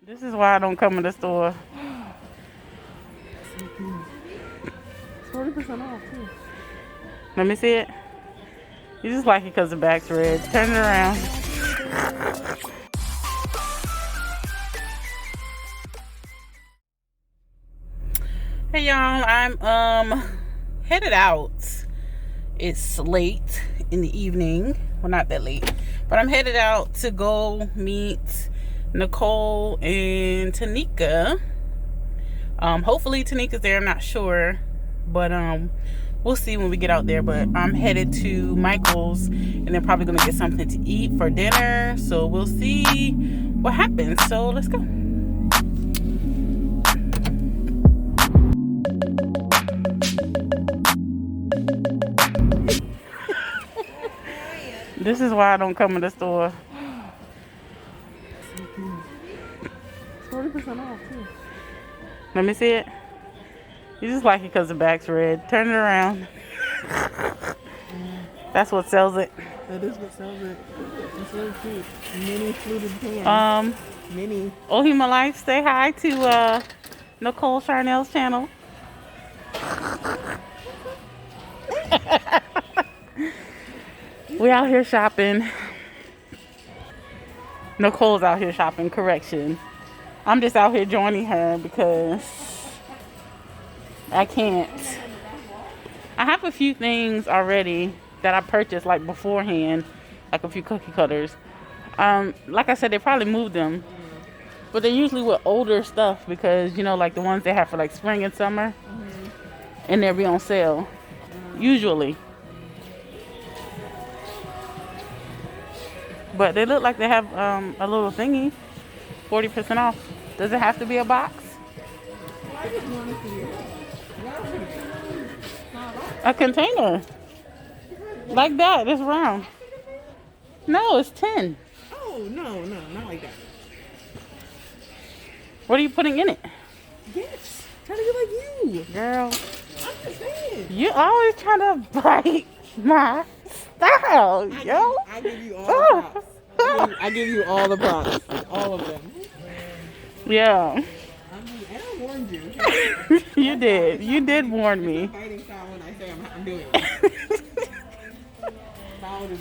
This is why I don't come in the store. 40% off too. Let me see it. You just like it because the back's red. Turn it around. Hey y'all, I'm headed out. It's late in the evening. Well, not that late, but I'm headed out to go meet Nicole and Tanika. Hopefully Tanika's there, I'm not sure, but we'll see when we get out there. But I'm headed to Michael's and they're probably gonna get something to eat for dinner, so we'll see what happens. So let's go. This is why I don't come in the store. 40% off too. Let me see it. You just like it because the back's red. Turn it around. That's what sells it. That is what sells it. It's really cute. Mini fluted pan. Mini. Ohima Life, say hi to Nicole Charnel's channel. We out here shopping. Nicole's out here shopping, correction. I'm just out here joining her because I can't. I have a few things already that I purchased like beforehand, like a few cookie cutters. Like I said, they probably moved them, but they're usually with older stuff because, you know, like the ones they have for like spring and summer, and they'll be on sale, usually. But they look like they have a little thingy, 40% off. Does it have to be a box? A container. Like that, it's round. No, it's 10. Oh, no, not like that. What are you putting in it? Yes. Trying to get like you. Girl, I'm just saying. you always trying to bite my style, yo. I give you all the props. I give you all the props. All of them. Yeah. And I warned you. You did. You did warn me. It's a fighting style when I say I'm doing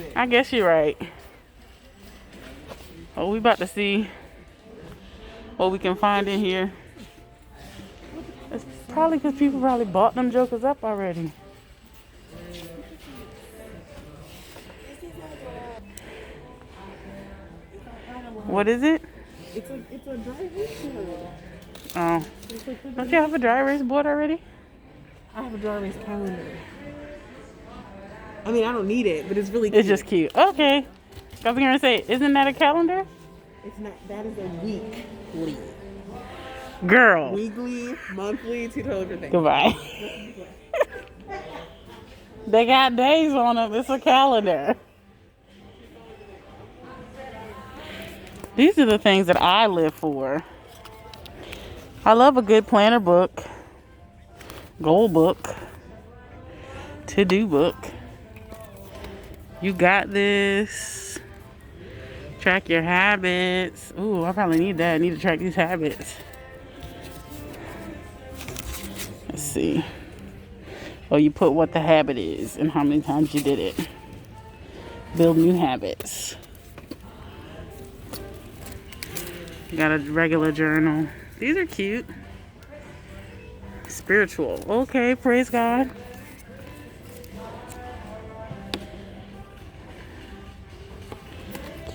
it. I guess you're right. Well, we about to see what we can find in here. It's probably because people probably bought them jokers up already. What is it? It's a dry erase board. Oh. Don't you have a dry erase board already? I have a dry erase calendar. I mean, I don't need it, but it's really cute. It's just cute. Okay. I was going to say, isn't that a calendar? It's not. That is a weekly. Girl. Weekly, monthly, two totally different things. Goodbye. They got days on them. It's a calendar. These are the things that I live for. I love a good planner book, goal book, to-do book. You got this. Track your habits. Ooh, I probably need that. I need to track these habits. Let's see. Oh, you put what the habit is and how many times you did it. Build new habits. You got a regular journal. These are cute. Spiritual. Okay, praise God.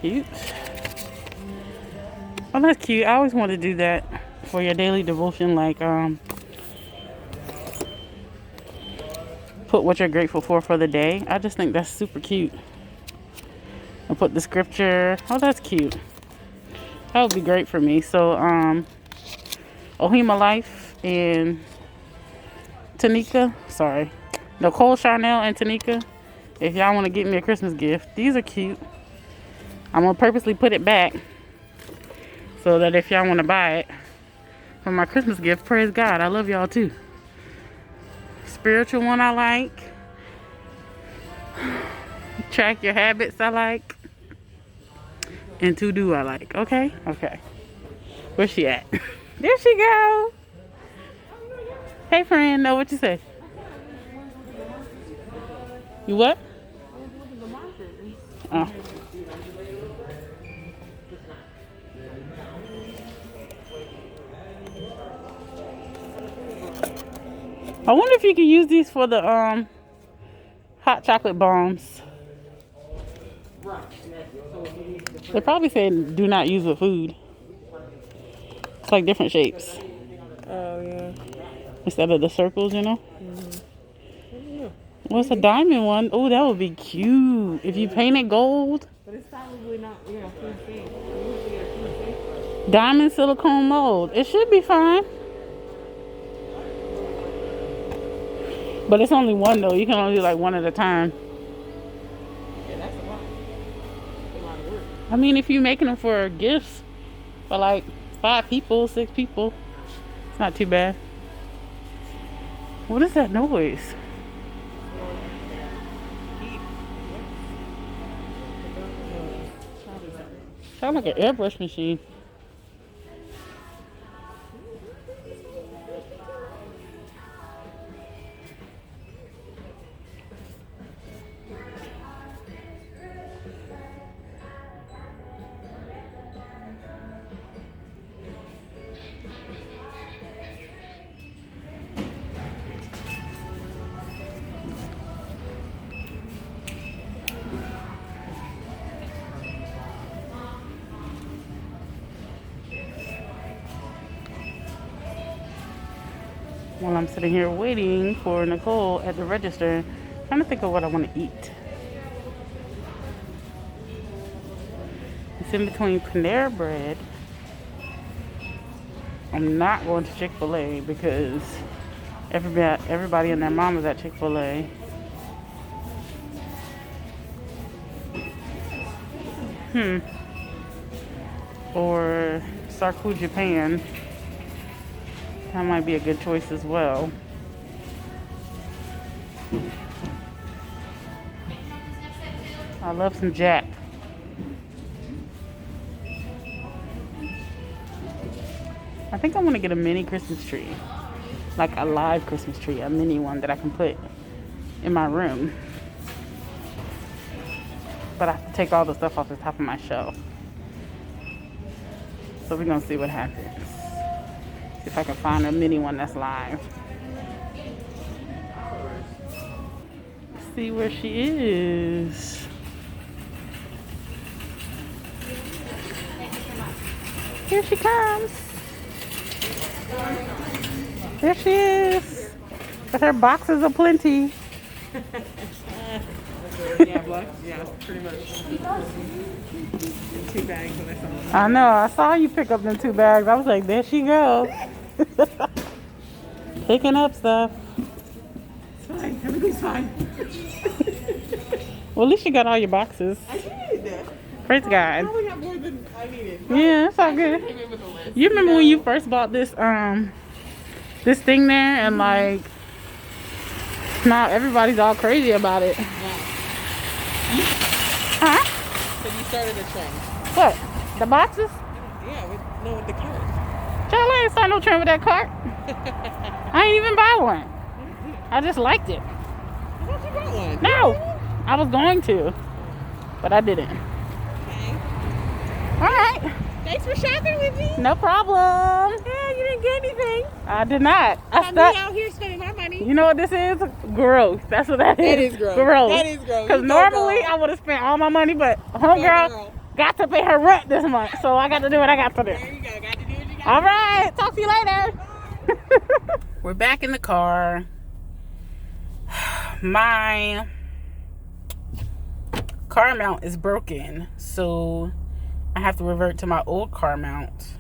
Cute. Oh, that's cute. I always want to do that for your daily devotion, like put what you're grateful for the day. I just think that's super cute. And put the scripture. Oh, that's cute. That would be great for me. So Ohima Life and Tanika, sorry, Nicole, Charnel, and Tanika, if y'all want to get me a Christmas gift, these are cute. I'm going to purposely put it back so that if y'all want to buy it for my Christmas gift, praise God. I love y'all too. Spiritual one I like. Track your habits I like. And to do I like. Okay? Okay. Where's she at? There she go. Hey, friend. No, what you say? You what? Oh. I wonder if you can use these for the hot chocolate bombs. They're probably saying do not use with food. It's like different shapes. Oh, yeah. Instead of the circles, you know? Mm-hmm. What's a diamond one? Oh, that would be cute. If you paint it gold. But it's probably not, yeah, food safe. You have to get a food safe. Diamond silicone mold. It should be fine. But it's only one though. You can only do like one at a time. Yeah, that's a lot. A lot of work. I mean, if you're making them for gifts for like 5 people, 6 people, it's not too bad. What is that noise? Sounds like an airbrush machine. While I'm sitting here waiting for Nicole at the register, trying to think of what I want to eat. It's in between Panera Bread. I'm not going to Chick-fil-A because everybody and their mom is at Chick-fil-A. Or Sarku Japan. That might be a good choice as well. I love some Jack. I think I want to get a mini Christmas tree. Like a live Christmas tree, a mini one that I can put in my room. But I have to take all the stuff off the top of my shelf. So we're gonna see what happens. See if I can find a mini one that's live. See where she is. Here she comes. There she is. With her boxes aplenty. Yeah, pretty much. 2 bags when I saw them. I know. I saw you pick up them 2 bags. I was like, there she go. Picking up stuff. It's fine. Everything's fine. Well, at least you got all your boxes. I did. Praise God. I probably got more than I needed. Yeah, it's all good. Came in with a list. You remember when you first bought this this thing there and like now everybody's all crazy about it. Yeah. Huh? So you started a trend. What? The boxes? Yeah, with the cart. Charlie ain't starting no trend with that cart. I ain't even buy one. I just liked it. I thought you got one. No, I was going to, but I didn't. Okay. All right. Thanks for shopping with me. No problem. Yeah, you didn't get anything. I did not. I'm out here spending my money. You know what this is? Growth. That's what that is. That is growth. That is growth. Because normally I would have spent all my money, but homegirl got to pay her rent this month, so I got to do what I got to do. There you go. Got to do what you got. All right. Talk to you later. We're back in the car. My car mount is broken, so I have to revert to my old car mount,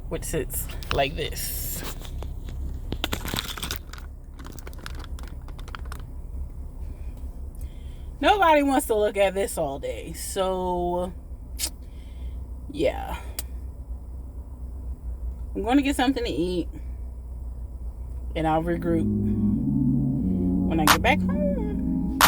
which sits like this. Nobody wants to look at this all day, so yeah. I'm going to get something to eat, and I'll regroup when I get back home.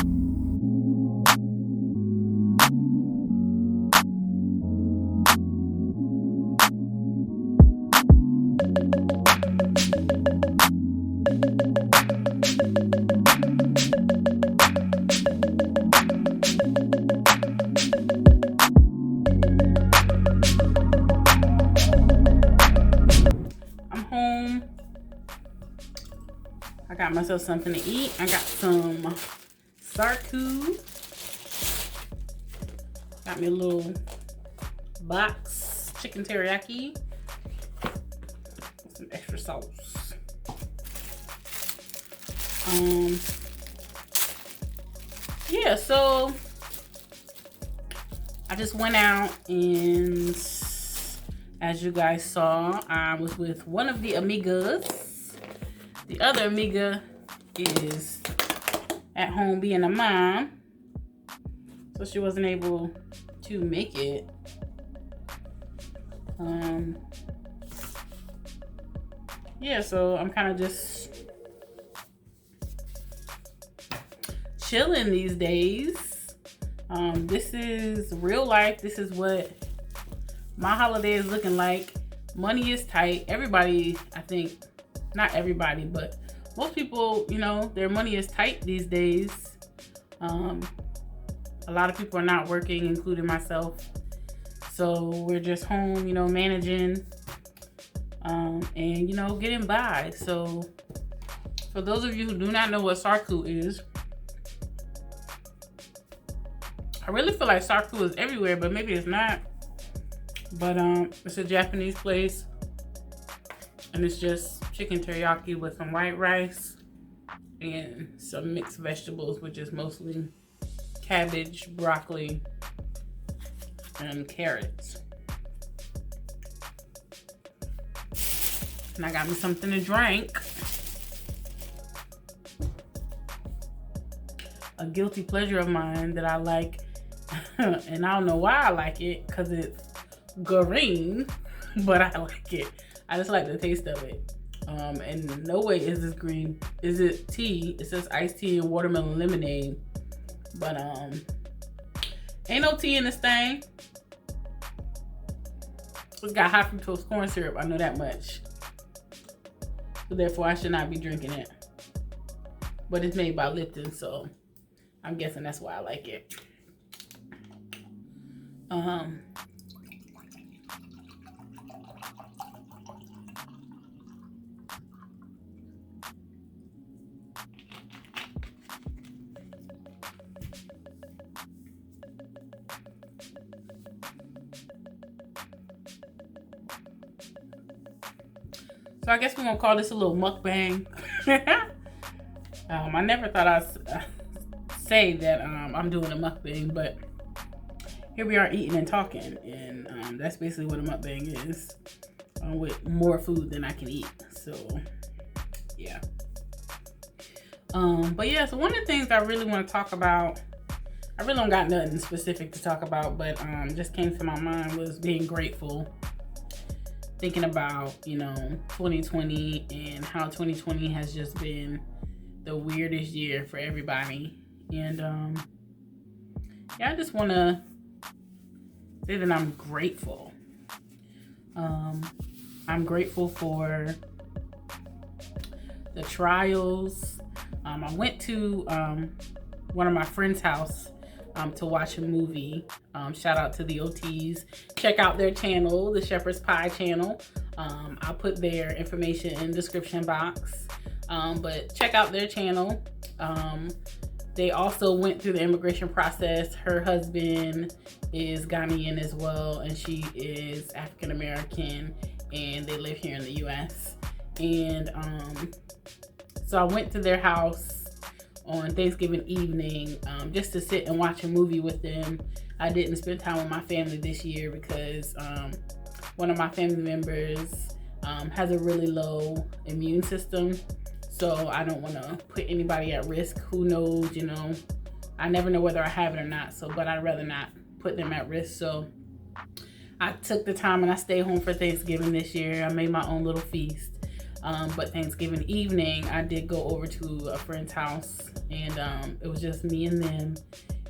got myself something to eat. I got some sarku. Got me a little box chicken teriyaki. Some extra sauce. Yeah, so I just went out, and as you guys saw, I was with one of the amigas. The other amiga is at home being a mom, so she wasn't able to make it. Yeah, so I'm kind of just chilling these days. This is real life. This is what my holiday is looking like. Money is tight. Everybody, I think, not everybody, but most people, you know, their money is tight these days. A lot of people are not working, including myself. So we're just home, you know, managing and, you know, getting by. So for those of you who do not know what sarku is, I really feel like sarku is everywhere, but maybe it's not. But it's a Japanese place, and it's just chicken teriyaki with some white rice and some mixed vegetables, which is mostly cabbage, broccoli, and carrots. And I got me something to drink. A guilty pleasure of mine that I like, and I don't know why I like it, because it's green, but I like it. I just like the taste of it. And no way is this green. Is it tea? It says iced tea and watermelon lemonade, but ain't no tea in this thing. It's got high fructose corn syrup, I know that much. So therefore I should not be drinking it. But it's made by Lipton, so I'm guessing that's why I like it. So I guess we're gonna call this a little mukbang. I never thought I'd say that I'm doing a mukbang, but here we are eating and talking, and that's basically what a mukbang is, with more food than I can eat. So yeah. But yeah, so one of the things I really want to talk about, I really don't got nothing specific to talk about, but just came to my mind, was being grateful. Thinking about, you know, 2020 and how 2020 has just been the weirdest year for everybody. And yeah, I just want to say that I'm grateful. I'm grateful for the trials. I went to one of my friend's house to watch a movie. Shout out to the OTs. Check out their channel, the Shepherd's Pie channel. I'll put their information in the description box. But check out their channel. They also went through the immigration process. Her husband is Ghanaian as well, and she is African American, and they live here in the US. And so I went to their house on Thanksgiving evening just to sit and watch a movie with them. I didn't spend time with my family this year because one of my family members has a really low immune system, so I don't want to put anybody at risk. Who knows, you know, I never know whether I have it or not, so but I'd rather not put them at risk. So I took the time and I stayed home for Thanksgiving this year. I made my own little feast. But Thanksgiving evening, I did go over to a friend's house, and it was just me and them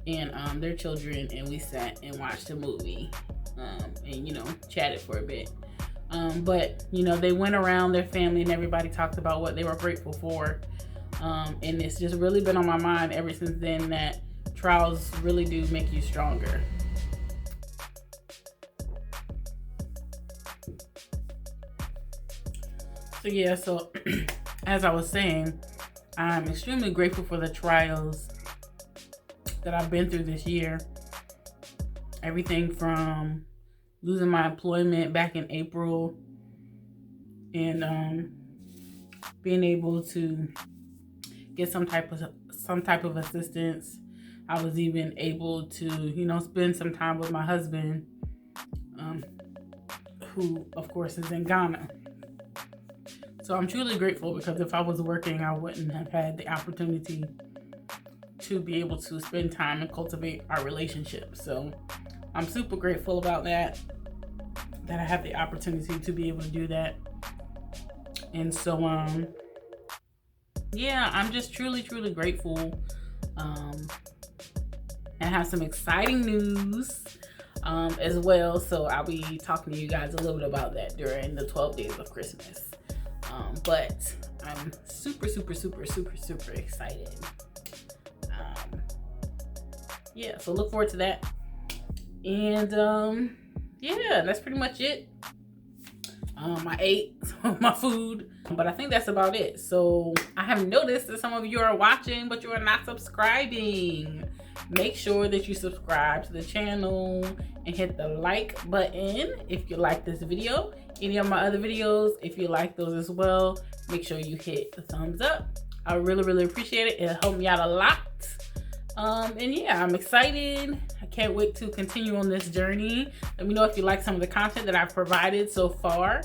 and their children, and we sat and watched a movie and, you know, chatted for a bit. But, you know, they went around their family and everybody talked about what they were grateful for. And it's just really been on my mind ever since then that trials really do make you stronger. So yeah, so as I was saying, I'm extremely grateful for the trials that I've been through this year. Everything from losing my employment back in April and being able to get some type of assistance. I was even able to, you know, spend some time with my husband, who of course is in Ghana. So I'm truly grateful, because if I was working, I wouldn't have had the opportunity to be able to spend time and cultivate our relationship. So I'm super grateful about that I have the opportunity to be able to do that. And so yeah, I'm just truly grateful. And have some exciting news as well. So I'll be talking to you guys a little bit about that during the 12 days of Christmas. But I'm super excited. Yeah, so look forward to that. And yeah, that's pretty much it. I ate my food, but I think that's about it. So I have noticed that some of you are watching, but you are not subscribing. Make sure that you subscribe to the channel and hit the like button if you like this video. Any of my other videos, if you like those as well, make sure you hit the thumbs up. I really appreciate it. It'll help me out a lot. And yeah, I'm excited. I can't wait to continue on this journey. Let me know if you like some of the content that I've provided so far.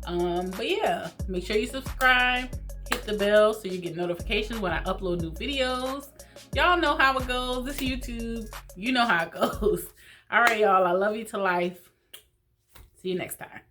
But yeah, make sure you subscribe, hit the bell so you get notifications when I upload new videos. Y'all know how it goes. This is YouTube. You know how it goes. All right, y'all. I love you to life. See you next time.